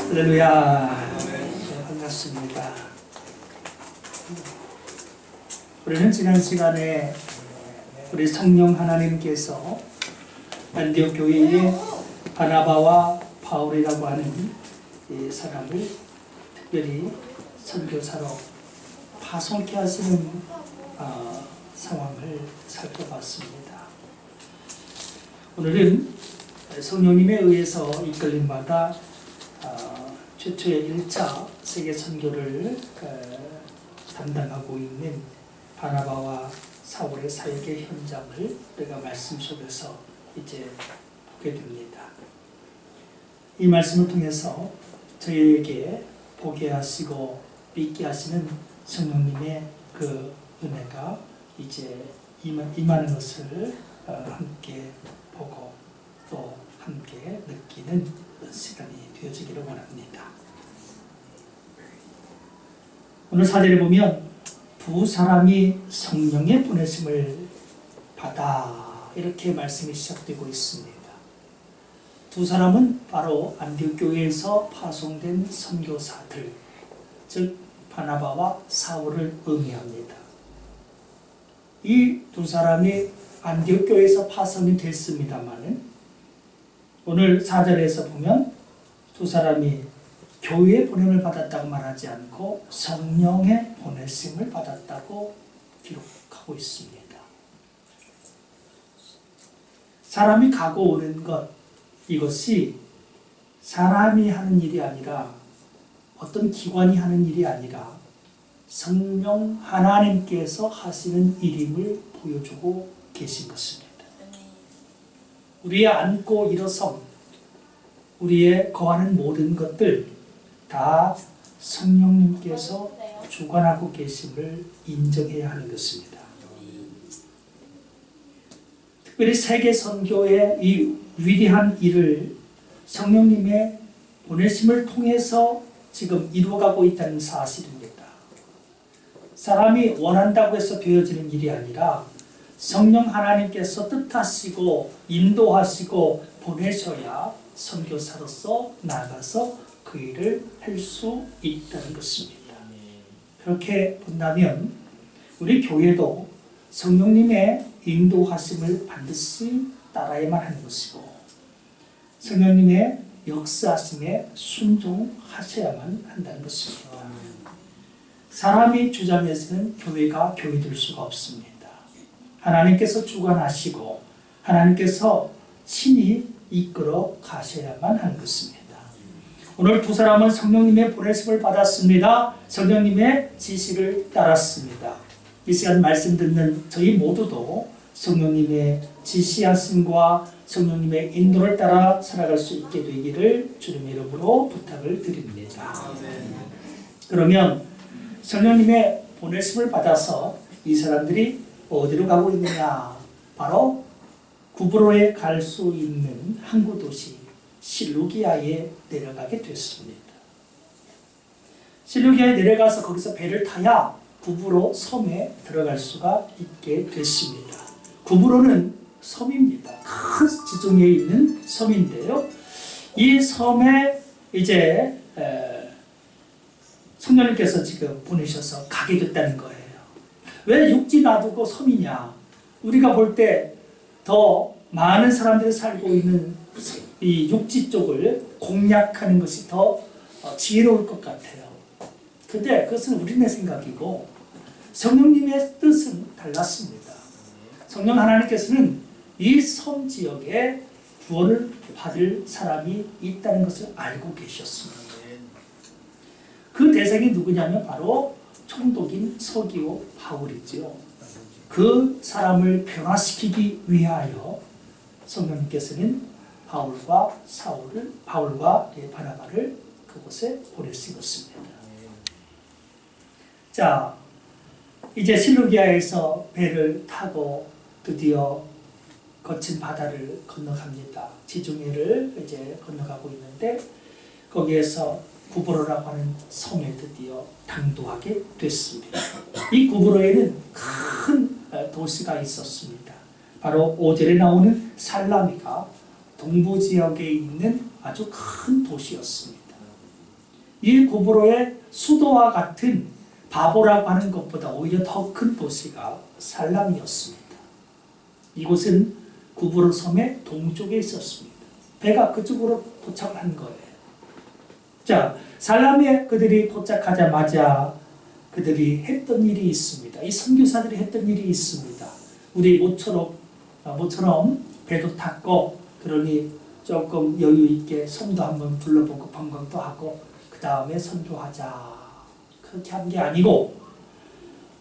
할렐루야. 네, 반갑습니다. 우리는 지난 시간에 우리 성령 하나님께서 안디옥 교회에 바나바와 바울이라고 하는 이 사람을 특별히 선교사로 파송케 하시는 상황을 살펴봤습니다. 오늘은 성령님에 의해서 이끌림 받아 최초의 1차 세계 선교를 담당하고 있는 바나바와 사울의 사역의 현장을 우리가 말씀 속에서 이제 보게 됩니다. 이 말씀을 통해서 저희에게 보게 하시고 믿게 하시는 성령님의 그 은혜가 이제 임하는 것을 함께 보고 또 함께 느끼는 시간이 되어지기를 원합니다. 오늘 사절에 보면 두 사람이 성령의 보내심을 받아 이렇게 말씀이 시작되고 있습니다. 두 사람은 바로 안디옥 교회에서 파송된 선교사들, 즉 바나바와 사울을 의미합니다. 이 두 사람이 안디옥 교회에서 파송이 됐습니다마는 오늘 4절에서 보면 두 사람이 교회의 보냄을 받았다고 말하지 않고 성령의 보내심을 받았다고 기록하고 있습니다. 사람이 가고 오는 것, 이것이 사람이 하는 일이 아니라 어떤 기관이 하는 일이 아니라 성령 하나님께서 하시는 일임을 보여주고 계신 것입니다. 우리의 앉고 일어섬, 우리의 거하는 모든 것들 다 성령님께서 주관하고 계심을 인정해야 하는 것입니다. 특별히 세계 선교의 이 위대한 일을 성령님의 보내심을 통해서 지금 이루어가고 있다는 사실입니다. 사람이 원한다고 해서 되어지는 일이 아니라 성령 하나님께서 뜻하시고 인도하시고 보내셔야 선교사로서 나가서 그 일을 할 수 있다는 것입니다. 그렇게 본다면 우리 교회도 성령님의 인도하심을 반드시 따라야만 하는 것이고 성령님의 역사하심에 순종하셔야만 한다는 것입니다. 사람이 주장해서는 교회가 교회될 수가 없습니다. 하나님께서 주관하시고 하나님께서 친히 이끌어 가셔야만 하는 것입니다. 오늘 두 사람은 성령님의 보내심을 받았습니다. 성령님의 지시를 따랐습니다. 이 시간 말씀 듣는 저희 모두도 성령님의 지시하심과 성령님의 인도를 따라 살아갈 수 있게 되기를 주님의 이름으로 부탁을 드립니다. 그러면 성령님의 보내심을 받아서 이 사람들이 어디로 가고 있느냐? 바로 구브로에 갈 수 있는 항구 도시 실루기아에 내려가게 됐습니다. 실루기아에 내려가서 거기서 배를 타야 구브로 섬에 들어갈 수가 있게 됐습니다. 구브로는 섬입니다. 큰 지중해에 있는 섬인데요. 이 섬에 이제 성령님께서 지금 보내셔서 가게 됐다는 거예요. 왜 육지 놔두고 섬이냐? 우리가 볼 때 더 많은 사람들이 살고 있는 이 육지 쪽을 공략하는 것이 더 지혜로울 것 같아요. 근데 그것은 우리네 생각이고 성령님의 뜻은 달랐습니다. 성령 하나님께서는 이 섬 지역에 구원을 받을 사람이 있다는 것을 알고 계셨습니다. 그 대상이 누구냐면 바로 총독인 서기오 바울이죠. 그 사람을 변화시키기 위하여 성령님께서는 바울과 바나바를 그곳에 보내신 것입니다. 자, 이제 실루기아에서 배를 타고 드디어 거친 바다를 건너갑니다. 지중해를 이제 건너가고 있는데 거기에서 구브로라고 하는 섬에 드디어 당도하게 됐습니다. 이 구브로에는 큰 도시가 있었습니다. 바로 5절에 나오는 살라미가 동부 지역에 있는 아주 큰 도시였습니다. 이 구브로의 수도와 같은 바보라고 하는 것보다 오히려 더 큰 도시가 살람이었습니다. 이곳은 구브로 섬의 동쪽에 있었습니다. 배가 그쪽으로 도착한 거예요. 자, 살람에 그들이 도착하자마자 그들이 했던 일이 있습니다. 이 선교사들이 했던 일이 있습니다. 우리 모처럼 배도 탔고, 그러니 조금 여유 있게 섬도 한번 둘러보고 관광도 하고 그 다음에 선교하자, 그렇게 한 게 아니고,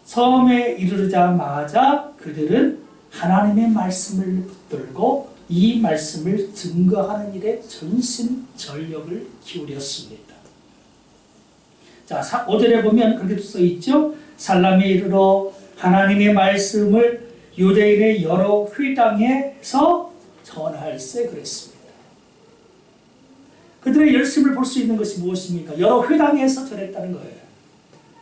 섬에 이르자마자 그들은 하나님의 말씀을 붙들고 이 말씀을 증거하는 일에 전심전력을 기울였습니다. 자, 5절에 보면 그렇게 써 있죠. 살람에 이르러 하나님의 말씀을 유대인의 여러 회당에서 전할세 그랬습니다. 그들의 열심을 볼 수 있는 것이 무엇입니까? 여러 회당에서 전했다는 거예요.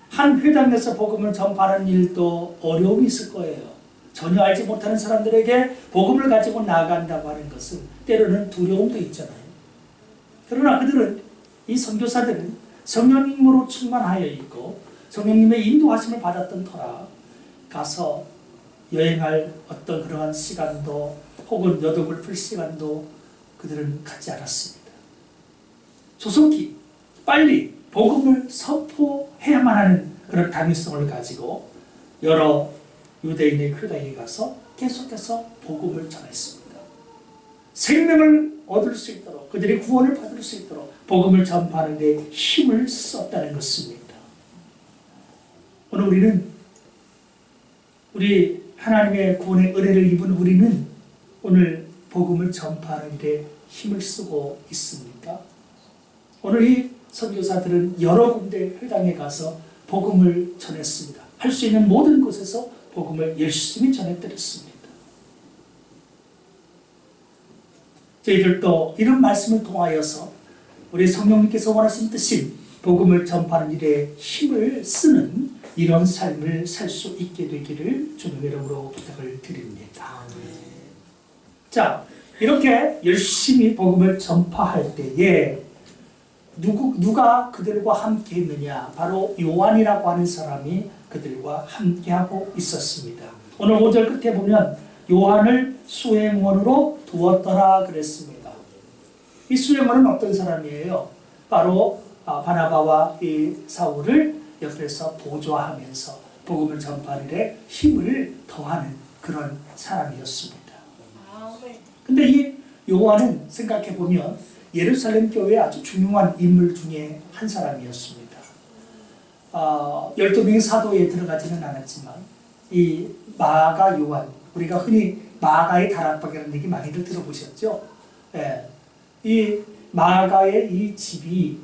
한 회당에서 복음을 전파하는 일도 어려움이 있을 거예요. 전혀 알지 못하는 사람들에게 복음을 가지고 나아간다고 하는 것은 때로는 두려움도 있잖아요. 그러나 그들은, 이 선교사들은 성령님으로 충만하여 있고 성령님의 인도하심을 받았던 터라 가서 여행할 어떤 그러한 시간도 혹은 여독을 풀 시간도 그들은 갖지 않았습니다. 조속히 빨리 복음을 선포해야만 하는 그런 당위성을 가지고 여러 유대인의 회당에 가서 계속해서 복음을 전했습니다. 생명을 얻을 수 있도록, 그들의 구원을 받을 수 있도록 복음을 전파하는 데 힘을 썼다는 것입니다. 오늘 우리 하나님의 구원의 은혜를 입은 우리는 오늘 복음을 전파하는 데 힘을 쓰고 있습니까? 오늘 이 선교사들은 여러 군데 회당에 가서 복음을 전했습니다. 할 수 있는 모든 곳에서 복음을 열심히 전해드렸습니다. 저희들도 이런 말씀을 통하여서 우리 성령님께서 원하신 뜻인 복음을 전파하는 일에 힘을 쓰는 이런 삶을 살 수 있게 되기를 주님의 이름으로 부탁을 드립니다. 자, 이렇게 열심히 복음을 전파할 때에 누가 그들과 함께 했느냐? 바로 요한이라고 하는 사람이 그들과 함께하고 있었습니다. 오늘 5절 끝에 보면 요한을 수행원으로 두었더라 그랬습니다. 이 수행원은 어떤 사람이에요? 바로 바나바와 이 사울을 옆에서 보조하면서 복음을 전파하는 데 힘을 더하는 그런 사람이었습니다. 근데 이 요한은 생각해보면 예루살렘 교회의 아주 중요한 인물 중에 한 사람이었습니다. 12명의 사도에 들어가지는 않았지만 이 마가 요한, 우리가 흔히 마가의 다락방이라는 얘기 많이들 들어보셨죠? 예. 이 마가의 이 집이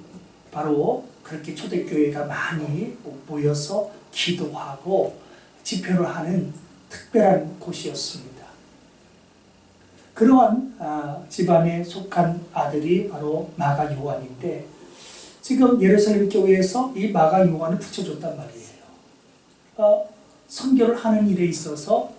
바로 그렇게 초대교회가 많이 모여서 기도하고 집회를 하는 특별한 곳이었습니다. 그러한 집안에 속한 아들이 바로 마가 요한인데, 지금 예루살렘 교회에서 이 마가 요한을 붙여줬단 말이에요. 선교를 하는 일에 있어서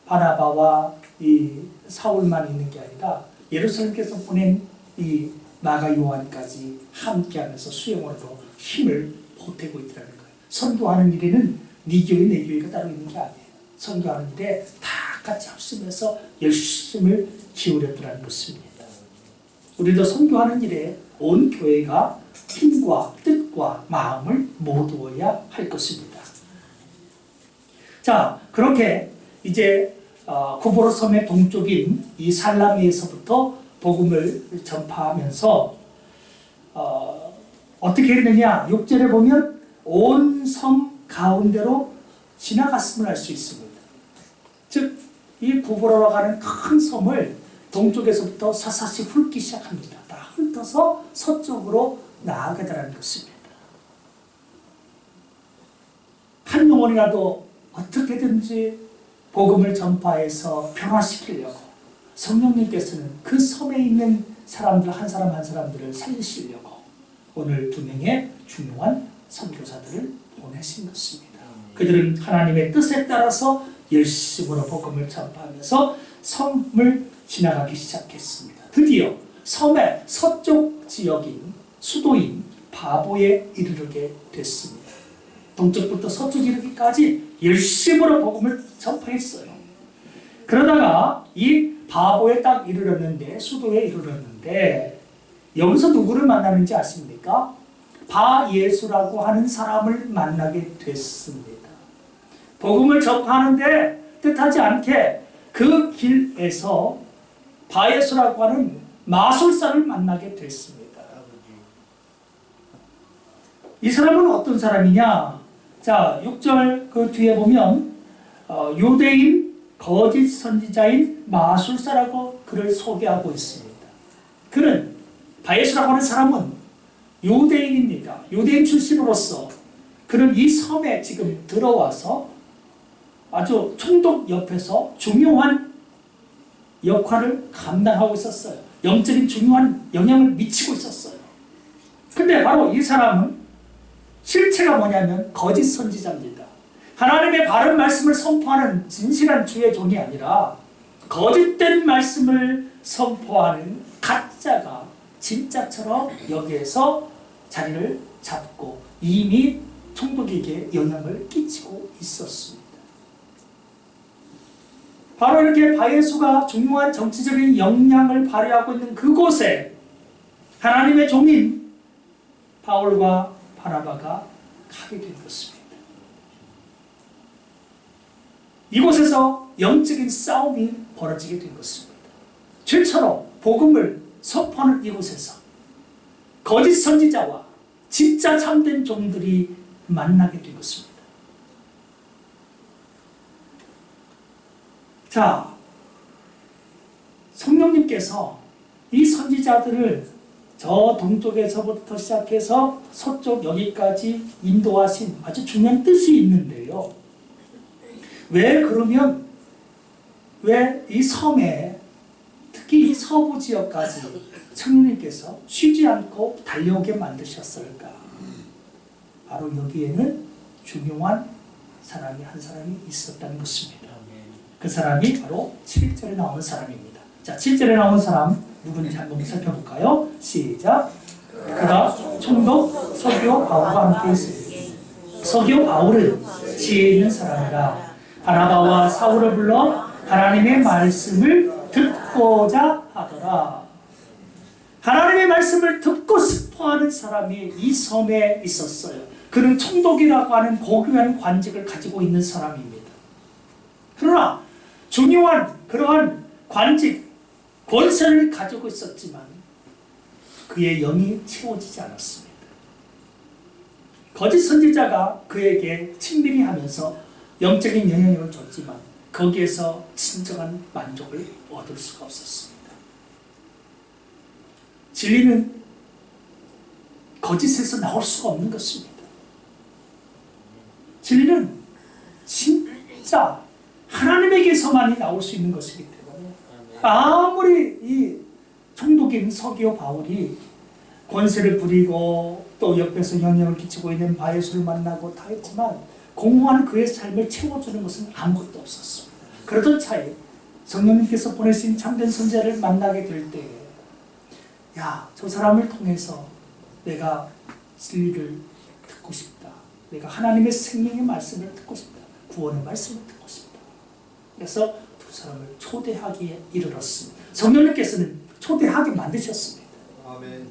바나바와 이 사울만 있는 게 아니라 예루살렘께서 보낸 이 마가 요한까지 함께하면서 수용으로 힘을 보태고 있다는 거예요. 선교하는 일에는 네 교회 내 교회가 따로 있는 게 아니에요. 선교하는 일에 다 같이 합심해서 열심을 기울였더라는 것입니다. 우리도 선교하는 일에 온 교회가 힘과 뜻과 마음을 모두어야 할 것입니다. 자, 그렇게 이제 구브로 섬의 동쪽인 이 살라미에서부터 복음을 전파하면서 어떻게 했느냐? 6절에 보면 온 섬 가운데로 지나갔음을 알 수 있습니다. 즉, 이 구브로라고 하는 큰 섬을 동쪽에서부터 사사시 훑기 시작합니다. 다 훑어서 서쪽으로 나아가더라는 것입니다. 한 영혼이라도 어떻게든지 복음을 전파해서 변화시키려고 성령님께서는 그 섬에 있는 사람들 한 사람 한 사람들을 살리시려고 오늘 2명의 중요한 선교사들을 보내신 것입니다. 그들은 하나님의 뜻에 따라서 열심으로 복음을 전파하면서 섬을 지나가기 시작했습니다. 드디어 섬의 서쪽 지역인 수도인 바보에 이르게 됐습니다. 동쪽부터 서쪽 이르기까지 열심으로 복음을 전파했어요. 그러다가 이 바보에 딱 이르렀는데, 수도에 이르렀는데, 여기서 누구를 만나는지 아십니까? 바예수라고 하는 사람을 만나게 됐습니다. 복음을 접하는데 뜻하지 않게 그 길에서 바예수라고 하는 마술사를 만나게 됐습니다. 이 사람은 어떤 사람이냐? 자, 6절 그 뒤에 보면 유대인 거짓 선지자인 마술사라고 그를 소개하고 있습니다. 그는 바예수라고 하는 사람은 유대인입니다. 유대인 출신으로서 그는 이 섬에 지금 들어와서 아주 총독 옆에서 중요한 역할을 감당하고 있었어요. 영적인 중요한 영향을 미치고 있었어요. 근데 바로 이 사람은 실체가 뭐냐면 거짓 선지자입니다. 하나님의 바른 말씀을 선포하는 진실한 주의 종이 아니라 거짓된 말씀을 선포하는 가짜가 진짜처럼 여기에서 자리를 잡고 이미 총독에게 영향을 끼치고 있었습니다. 바로 이렇게 바예수가 중요한 정치적인 영향을 발휘하고 있는 그곳에 하나님의 종인 바울과 바나바가 가게 된 것입니다. 이곳에서 영적인 싸움이 벌어지게 된 것입니다. 최초로 복음을 선포하는 이곳에서 거짓 선지자와 진짜 참된 종들이 만나게 된 것입니다. 자, 성령님께서 이 선지자들을 저 동쪽에서부터 시작해서 서쪽 여기까지 인도하신 아주 중요한 뜻이 있는데요. 왜 그러면 왜 이 섬에 특히 이 서부 지역까지 성령님께서 쉬지 않고 달려오게 만드셨을까? 바로 여기에는 중요한 사람이 한 사람이 있었다는 것입니다. 그 사람이 바로 7절에 나오는 사람입니다. 자, 7절에 나오는 사람 누구인지 한번 살펴볼까요? 시작. 그가 총독 서기오 바울과 함께 있습니다. 서기오 바울은 지혜 있는 사람이라 바나바와 사울을 불러 하나님의 말씀을 듣고자 하더라. 하나님의 말씀을 듣고 스포하는 사람이 이 섬에 있었어요. 그는 총독이라고 하는 고귀한 관직을 가지고 있는 사람입니다. 그러나 중요한 그러한 관직, 권세를 가지고 있었지만 그의 영이 채워지지 않았습니다. 거짓 선지자가 그에게 친밀히 하면서 영적인 영향력을 줬지만 거기에서 진정한 만족을 얻을 수가 없었습니다. 진리는 거짓에서 나올 수가 없는 것입니다. 진리는 진짜 하나님에게서만이 나올 수 있는 것이기 때문에 아무리 이 총독인 서기오 바울이 권세를 부리고 또 옆에서 영향을 끼치고 있는 바예수를 만나고 다 했지만 공허한 그의 삶을 채워주는 것은 아무것도 없었습니다. 그러던 차에 성령님께서 보내신 참된 선지자를 만나게 될 때에 야, 저 사람을 통해서 내가 진리를 듣고 싶다. 내가 하나님의 생명의 말씀을 듣고 싶다. 구원의 말씀을 듣고 싶다. 그래서 두 사람을 초대하기에 이르렀습니다. 성령님께서는 초대하게 만드셨습니다. 아멘.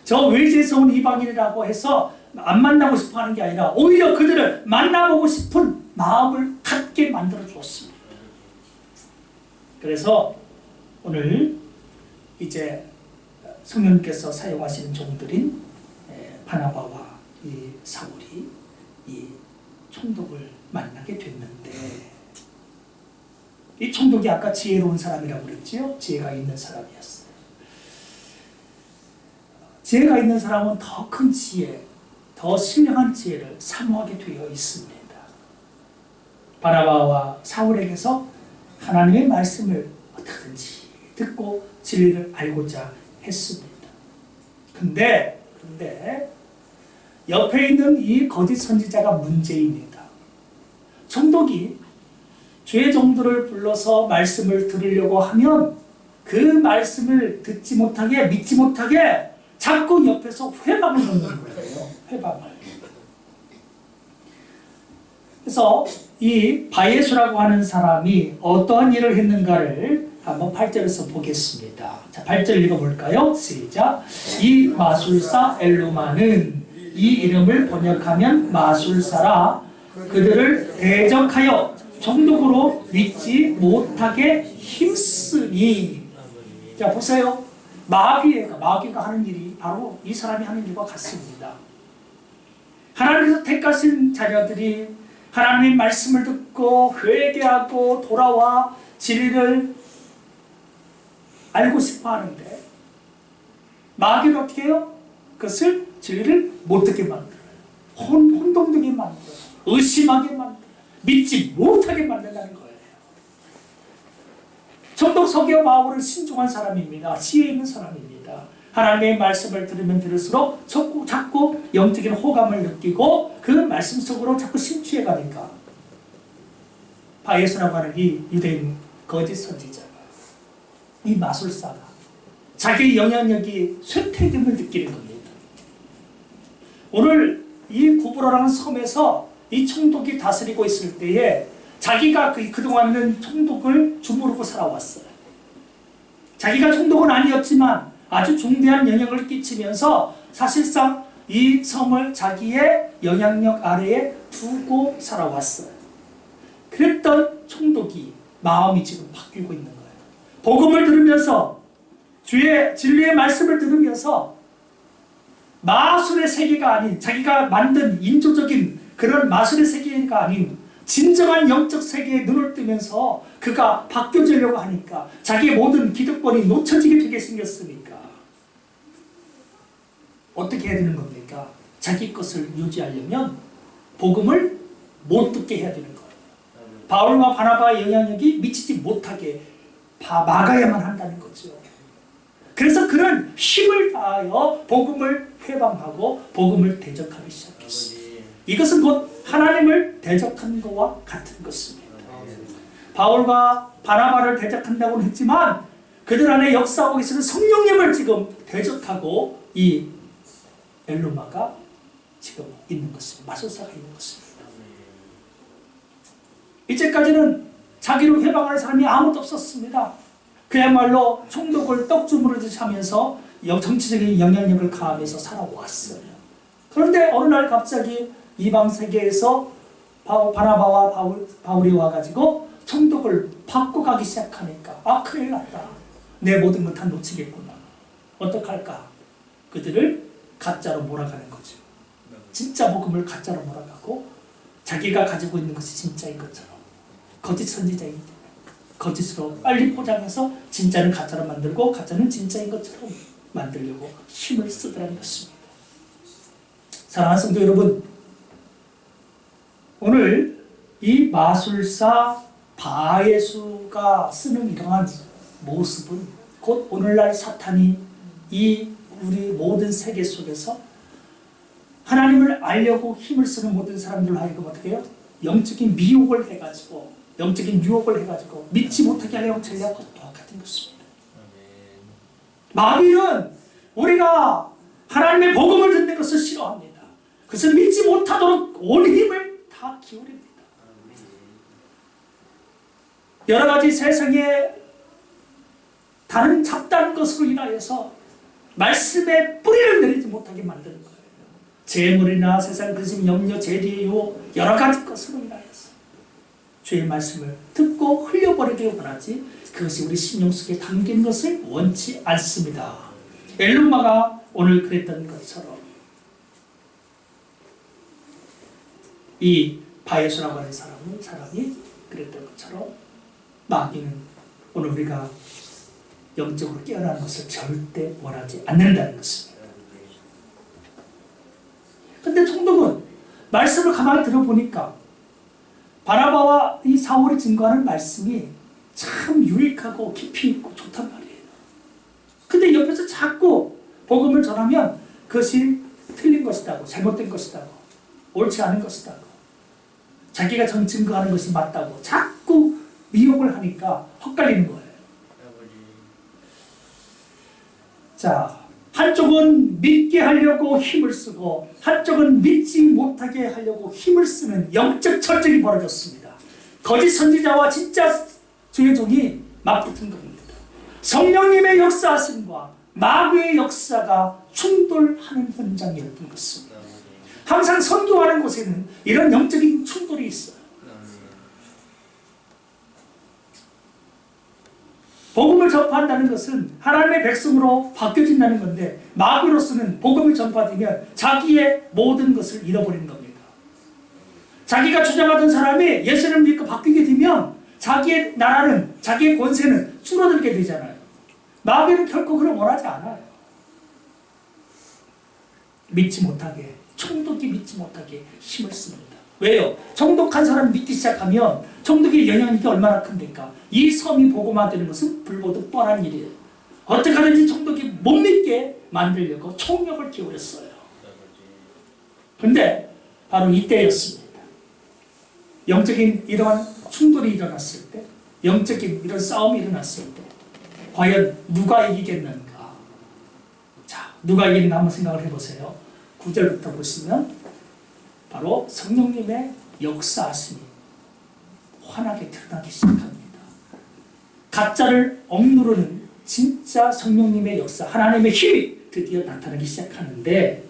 저 외지에서 온 이방인이라고 해서 안 만나고 싶어 하는 게 아니라 오히려 그들을 만나보고 싶은 마음을 갖게 만들어 주었습니다. 그래서 오늘 이제 성령님께서 사용하시는 종들인 바나바와 이 사울이 이 총독을 만나게 됐는데 이 총독이 아까 지혜로운 사람이라고 그랬지요? 지혜가 있는 사람이었어요. 지혜가 있는 사람은 더 큰 지혜, 더 신령한 지혜를 사모하게 되어 있습니다. 바나바와 사울에게서 하나님의 말씀을 어떻게든지 듣고 진리를 알고자 했습니다. 근데 옆에 있는 이 거짓 선지자가 문제입니다. 총독이 주의 종들을 불러서 말씀을 들으려고 하면 그 말씀을 듣지 못하게 믿지 못하게 자꾸 옆에서 회방을 넣는 거예요. 회방을. 그래서 이 바예수라고 하는 사람이 어떠한 일을 했는가를 한번 8절에서 보겠습니다. 자, 8절 읽어볼까요? 시작. 이 마술사 엘루마는 이 이름을 번역하면 마술사라 그들을 대적하여 총독으로 믿지 못하게 힘쓰니. 자, 보세요. 마귀가 하는 일이 바로 이 사람이 하는 일과 같습니다. 하나님께서 택하신 자녀들이 하나님의 말씀을 듣고 회개하고 돌아와 진리를 알고 싶어 하는데 마귀는 어떻게 해요? 그것을 진리를 못 듣게 만들어요. 혼동되게 만들어요. 의심하게 만들어요. 믿지 못하게 만든다는 거예요. 총독 서기와 바울은 신중한 사람입니다. 지혜 있는 사람입니다. 하나님의 말씀을 들으면 들을수록 자꾸 영적인 호감을 느끼고 그 말씀 속으로 자꾸 심취해 가니까 바예수라고 하는 이 유대인 거짓 선지자가, 이 마술사가 자기의 영향력이 쇠퇴됨을 느끼는 겁니다. 오늘 이 구브로라는 섬에서 이 총독이 다스리고 있을 때에 자기가 그동안은 총독을 주무르고 살아왔어요. 자기가 총독은 아니었지만 아주 중대한 영향을 끼치면서 사실상 이 섬을 자기의 영향력 아래에 두고 살아왔어요. 그랬던 총독이 마음이 지금 바뀌고 있는 거예요. 복음을 들으면서 주의 진리의 말씀을 들으면서 마술의 세계가 아닌, 자기가 만든 인조적인 그런 마술의 세계가 아닌 진정한 영적 세계에 눈을 뜨면서 그가 바뀌어지려고 하니까 자기의 모든 기득권이 놓쳐지게 되게 생겼으니까 어떻게 해야 되는 겁니까? 자기 것을 유지하려면 복음을 못 듣게 해야 되는 거예요. 바울과 바나바의 영향력이 미치지 못하게 막아야만 한다는 거죠. 그래서 그는 힘을 다하여 복음을 회방하고 복음을 대적하기 시작했어요. 이것은 곧 하나님을 대적한 것과 같은 것입니다. 바울과 바나바를 대적한다고는 했지만 그들 안에 역사하고 계시는 성령님을 지금 대적하고 이 엘루마가 지금 있는 것입니다. 마술사가 있는 것입니다. 이제까지는 자기를 회방하는 사람이 아무도 없었습니다. 그야말로 총독을 떡주무르듯이 하면서 정치적인 영향력을 가하면서 살아왔어요. 그런데 어느 날 갑자기 이방 세계에서 바나바와 바울이 와가지고 총독을 바꿔가기 시작하니까 큰일 났다. 내 모든 것 다 놓치겠구나. 어떡할까? 그들을 가짜로 몰아가는 거죠. 진짜 복음을 가짜로 몰아가고 자기가 가지고 있는 것이 진짜인 것처럼 거짓 선지자이기 때문에 거짓으로 빨리 포장해서 진짜는 가짜로 만들고 가짜는 진짜인 것처럼 만들려고 힘을 쓰더라는 것입니다. 사랑하는 성도 여러분, 오늘 이 마술사 바예수가 쓰는 이러한 모습은 곧 오늘날 사탄이 이 우리 모든 세계 속에서 하나님을 알려고 힘을 쓰는 모든 사람들로 하여금 어떻게 해요? 영적인 미혹을 해가지고 영적인 유혹을 해가지고 믿지 못하게 하려고 전략과 똑같은 것입니다. 마귀는 우리가 하나님의 복음을 듣는 것을 싫어합니다. 그것을 믿지 못하도록 온 힘을 다 기울입니다. 여러 가지 세상에 다른 잡다한 것으로 인하여서 말씀의 뿌리를 내리지 못하게 만드는 거예요. 재물이나 세상 근심, 염려, 재리의 유혹, 여러 가지 것으로 인하여서 주의 말씀을 듣고 흘려버리길 원하지 그것이 우리 심령 속에 담긴 것을 원치 않습니다. 엘루마가 오늘 그랬던 것처럼 이 바예수라고 하는 사람이 그랬던 것처럼 마귀는 오늘 우리가 영적으로 깨어나는 것을 절대 원하지 않는다는 것입니다. 근데 총독은 말씀을 가만히 들어보니까 바나바와 이 사울이 증거하는 말씀이 참 유익하고 깊이 있고 좋단 말이에요. 근데 옆에서 자꾸 복음을 전하면 그것이 틀린 것이다고, 잘못된 것이다고, 옳지 않은 것이다고, 자기가 증거하는 것이 맞다고 자꾸 미혹을 하니까 헛갈리는 거예요. 자, 한쪽은 믿게 하려고 힘을 쓰고 한쪽은 믿지 못하게 하려고 힘을 쓰는 영적 전쟁이 벌어졌습니다. 거짓 선지자와 진짜 주의 종이 맞붙은 겁니다. 성령님의 역사하심과 마귀의 역사가 충돌하는 현장이었던 것입니다. 항상 선교하는 곳에는 이런 영적인 충돌이 있어요. 복음을 전파한다는 것은 하나님의 백성으로 바뀌어진다는 건데 마귀로서는 복음을 전파되면 자기의 모든 것을 잃어버리는 겁니다. 자기가 주장하던 사람이 예수를 믿고 바뀌게 되면 자기의 나라는, 자기의 권세는 줄어들게 되잖아요. 마귀는 결코 그걸 원하지 않아요. 믿지 못하게, 총독이 믿지 못하게 힘을 씁니다. 왜요? 총독한 사람이 믿기 시작하면 총독의 영향력이 얼마나 큰데까? 이 섬이 복음화되는 것은 불보듯 뻔한 일이에요. 어떻게 하든지 총독이 못 믿게 만들려고 총력을 기울였어요. 근데 바로 이때였습니다. 영적인 이러한 충돌이 일어났을 때, 영적인 이런 싸움이 일어났을 때 과연 누가 이기겠는가? 자, 누가 이기는가 한번 생각을 해보세요. 9절부터 보시면 바로 성령님의 역사하심이 환하게 드러나기 시작합니다. 가짜를 억누르는 진짜 성령님의 역사, 하나님의 힘이 드디어 나타나기 시작하는데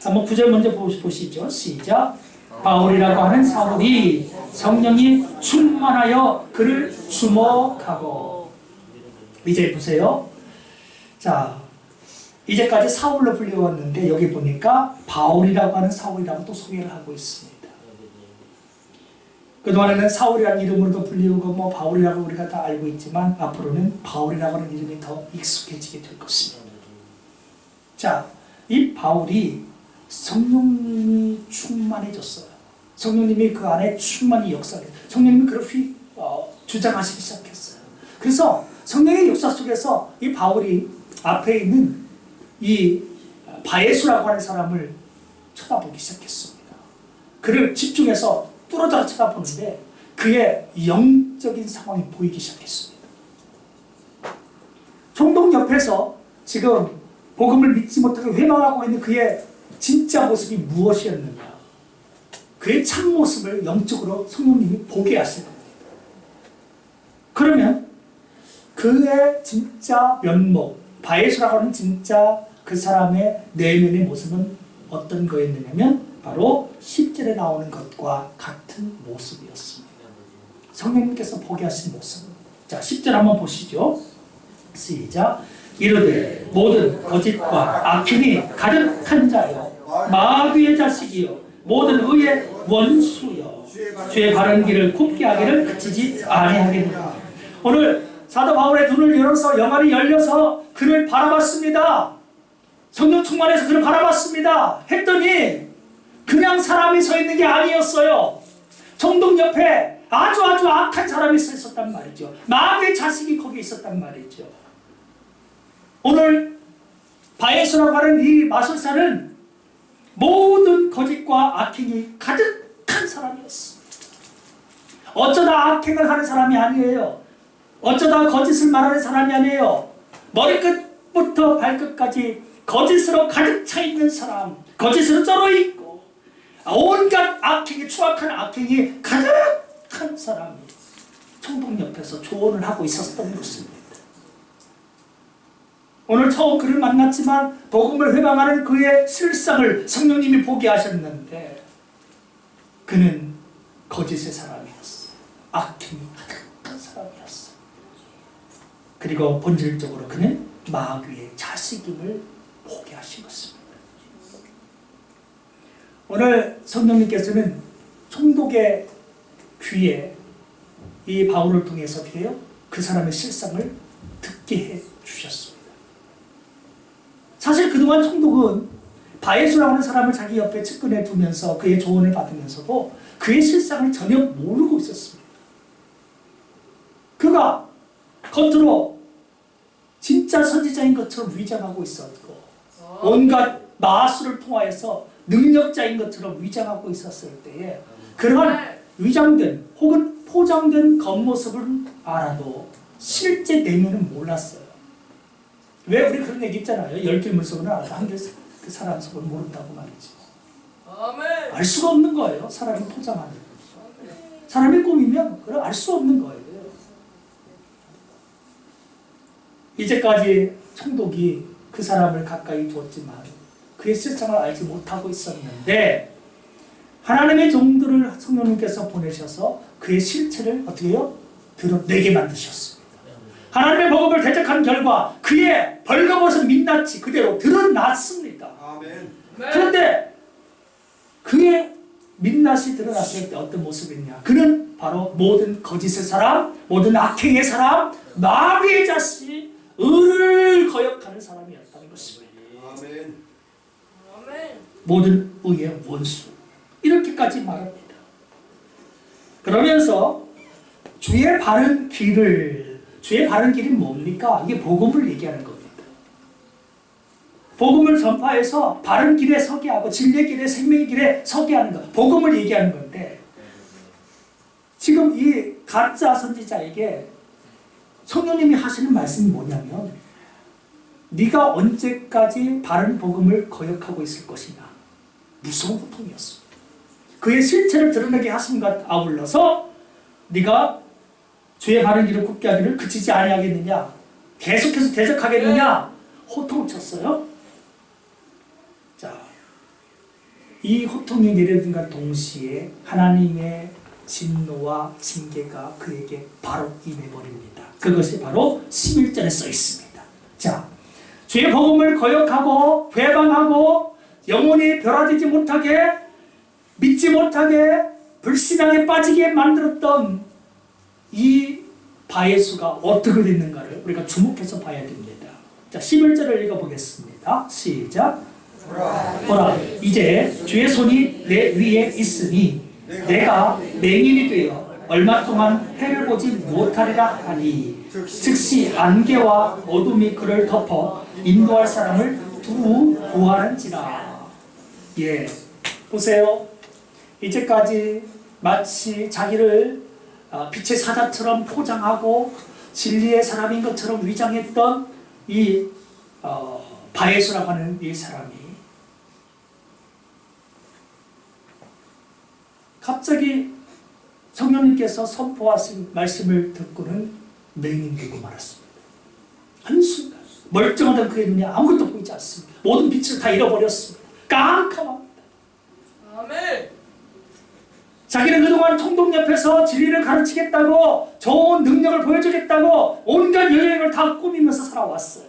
한번 9절 먼저 보시죠. 시작. 바울이라고 하는 사울이 성령이 충만하여 그를 주목하고. 이제 보세요. 자, 이제까지 사울로 불려왔는데 여기 보니까 바울이라고 하는 사울이라고 또 소개를 하고 있습니다. 그동안에는 사울이라는 이름으로도 불리우고 뭐 바울이라고 우리가 다 알고 있지만 앞으로는 바울이라고 하는 이름이 더 익숙해지게 될 것입니다. 자, 이 바울이 성령님이 충만해졌어요. 성령님이 그 안에 충만히 역사해요. 성령님이 그를 주장하시기 시작했어요. 그래서 성령의 역사 속에서 이 바울이 앞에 있는 이 바예수라고 하는 사람을 쳐다보기 시작했습니다. 그를 집중해서 뚫어져 쳐다보는데 그의 영적인 상황이 보이기 시작했습니다. 총독 옆에서 지금 복음을 믿지 못하고 회망하고 있는 그의 진짜 모습이 무엇이었는가? 그의 참모습을 영적으로 성령님이 보게 하시는 겁니다. 그러면 그의 진짜 면목, 바예수라고 하는 진짜 그 사람의 내면의 모습은 어떤 거였느냐면 바로 10절에 나오는 것과 같은 모습이었습니다. 성령님께서 보게 하신 모습. 자, 10절 한번 보시죠. 시작. 이르되 모든 거짓과 악행이 가득한 자여 마귀의 자식이여 모든 의의 원수여 주의 바른 길을 굽게 하기를 그치지 아니하겠노라. 오늘 사도 바울의 눈을 열어서 영안이 열려서 그를 바라봤습니다. 성령 충만해서 그를 바라봤습니다. 했더니 그냥 사람이 서 있는 게 아니었어요. 총독 옆에 아주 악한 사람이 서 있었단 말이죠. 마귀의 자식이 거기 있었단 말이죠. 오늘 바예수라고 하는 이 마술사는 모든 거짓과 악행이 가득한 사람이었어. 어쩌다 악행을 하는 사람이 아니에요. 어쩌다 거짓을 말하는 사람이 아니에요. 머리끝부터 발끝까지 거짓으로 가득 차 있는 사람, 거짓으로 쩔어 있고 온갖 악행이, 추악한 악행이 가득한 사람이 총독 옆에서 조언을 하고 있었던 것입니다. 오늘 처음 그를 만났지만 복음을 회방하는 그의 실상을 성령님이 보게 하셨는데 그는 거짓의 사람이었어요. 악행이 가득한 사람이었어요. 그리고 본질적으로 그는 마귀의 자식임을 보게 하신 것입니다. 오늘 성령님께서는 총독의 귀에 이 바울을 통해서 어떻게 해요? 그 사람의 실상을 듣게 해 주셨습니다. 사실 그동안 총독은 바예수라고 하는 사람을 자기 옆에 측근해 두면서 그의 조언을 받으면서도 그의 실상을 전혀 모르고 있었습니다. 그가 겉으로 진짜 선지자인 것처럼 위장하고 있었고 온갖 마술을 통하여서 능력자인 것처럼 위장하고 있었을 때에 그러한 위장된 혹은 포장된 겉모습을 알아도 실제 내면은 몰랐어요. 왜 우리 그런 얘기 있잖아요. 10개 물속은 알아도 한 개 그 사람 속은 모른다고 말이지. 아멘. 알 수가 없는 거예요. 사람이 포장하는. 사람의 꿈이면 그걸 알 수 없는 거예요. 이제까지 총독이 그 사람을 가까이 두었지만 그의 실상을 알지 못하고 있었는데 하나님의 종들을 성령님께서 보내셔서 그의 실체를 어떻게 해요? 드러내게 만드셨습니다. 하나님의 복음을 대적한 결과 그의 벌거벗은 민낯이 그대로 드러났습니다. 아멘. 그런데 그의 민낯이 드러났을 때 어떤 모습이냐? 그는 바로 모든 거짓의 사람, 모든 악행의 사람, 마귀의 자식, 의를 거역하는 사람이었다는 것입니다. 아멘. 아멘. 모든 의의 원수. 이렇게까지 말합니다. 그러면서 주의 바른 길이 뭡니까? 이게 복음을 얘기하는 겁니다. 복음을 전파해서 바른 길에 서게 하고 진리의 길에 생명의 길에 서게 하는 것. 복음을 얘기하는 건데 지금 이 가짜 선지자에게 성령님이 하시는 말씀이 뭐냐면 네가 언제까지 바른 복음을 거역하고 있을 것이냐. 무서운 고통이었습니다. 그의 실체를 드러내게 하심과 아울러서 네가 주의 바른 길을 굽게 하기를 그치지 아니하겠느냐. 계속해서 대적하겠느냐. 호통을 쳤어요. 자, 이 호통이 내려든가 동시에 하나님의 진노와 징계가 그에게 바로 임해버립니다. 그것이 바로 11절에 써 있습니다. 자, 주의 복음을 거역하고 회방하고 영혼이 변화되지 못하게 믿지 못하게 불신앙에 빠지게 만들었던 이 바예수가 어떻게 됐는가를 우리가 주목해서 봐야 됩니다. 자, 11절을 읽어보겠습니다. 시작. 보라, 이제 주의 손이 내 위에 있으니 내가 맹인이 되어 얼마 동안 해를 보지 못하리라 하니 즉시 안개와 어둠이 그를 덮어 인도할 사람을 두루 구하는지라. 예, 보세요. 이제까지 마치 자기를 빛의 사자처럼 포장하고 진리의 사람인 것처럼 위장했던 이 바예수라고 하는 이 사람이 갑자기 성령님께서 선포하신 말씀을 듣고는 맹인되고 말았습니다. 한순간 멀쩡하던 그의 눈에 아무것도 보이지 않습니다. 모든 빛을 다 잃어버렸습니다. 깜깜합니다. 아멘. 자기는 그동안 총독 옆에서 진리를 가르치겠다고 좋은 능력을 보여주겠다고 온갖 여행을 다 꾸미면서 살아왔어요.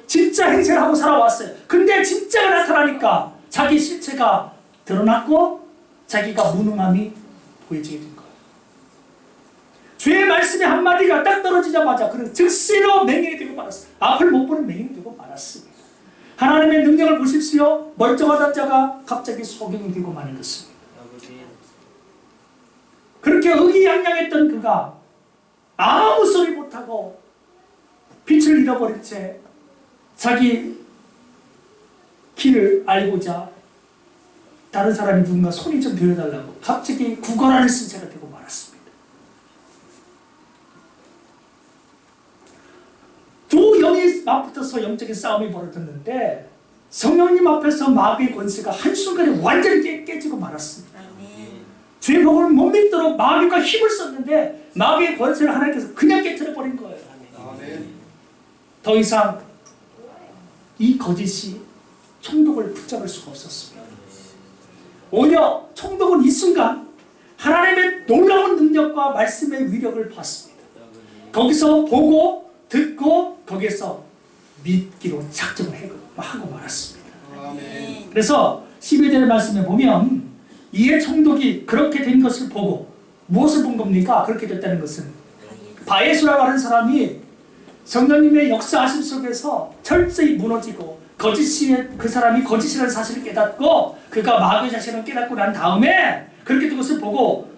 진짜 행세를 하고 살아왔어요. 근데 진짜가 나타나니까 자기 실체가 드러났고 자기가 무능함이 보여지게 된 거예요. 주의 말씀의 한마디가 딱 떨어지자마자 그는 즉시로 맹인이 되고 말았어요. 앞을 못 보는 맹인이 되고 말았습니다. 하나님의 능력을 보십시오. 멀쩡하던 자가 갑자기 소경이 되고 마는 것입니다. 그렇게 의기양양했던 그가 아무 소리 못하고 빛을 잃어버린 채 자기 길을 알고자 다른 사람이 누군가 손이 좀 들어달라고 갑자기 구걸하는 신세가 되고 말았습니다. 두 영이 맞붙어서 영적인 싸움이 벌어졌는데 성령님 앞에서 마귀의 권세가 한순간에 완전히 깨지고 말았습니다. 주의 복음을 못 믿도록 마귀가 힘을 썼는데 마귀의 권세를 하나님께서 그냥 깨트려버린 거예요. 더 이상 이 거짓이 총독을 붙잡을 수가 없었습니다. 오히려 총독은 이 순간 하나님의 놀라운 능력과 말씀의 위력을 봤습니다. 거기서 보고 듣고 거기에서 믿기로 작정을 하고 말았습니다. 그래서 12절의 말씀에 보면 이에 총독이 그렇게 된 것을 보고 무엇을 본 겁니까? 그렇게 됐다는 것은 바예수라고 하는 사람이 성령님의 역사하심 속에서 철저히 무너지고 거짓이 그 사람이 거짓이라는 사실을 깨닫고 그가 마귀의 자신을 깨닫고 난 다음에 그렇게 된 것을 보고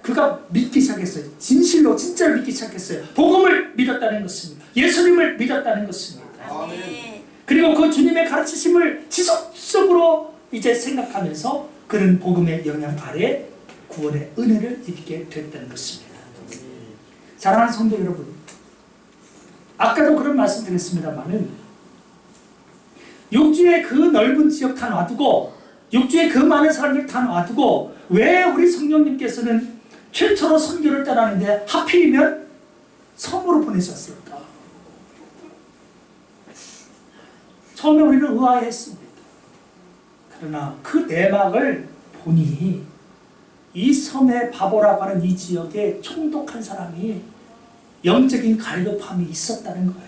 그가 믿기 시작했어요. 진실로 진짜로 믿기 시작했어요. 복음을 믿었다는 것입니다. 예수님을 믿었다는 것입니다. 아멘. 그리고 그 주님의 가르치심을 지속적으로 이제 생각하면서 그는 복음의 영향 아래 구원의 은혜를 입게 됐다는 것입니다. 사랑하는 성도 여러분, 아까도 그런 말씀 드렸습니다만은 육주의 그 넓은 지역 다 놔두고 육주의 그 많은 사람들 다 놔두고 왜 우리 성령님께서는 최초로 선교를 떠나는데 하필이면 섬으로 보내셨을까? 처음에 우리는 의아해했습니다. 그러나 그 내막을 보니 이 섬의 바보라고 하는 이 지역에 총독한 사람이 영적인 갈급함이 있었다는 거예요.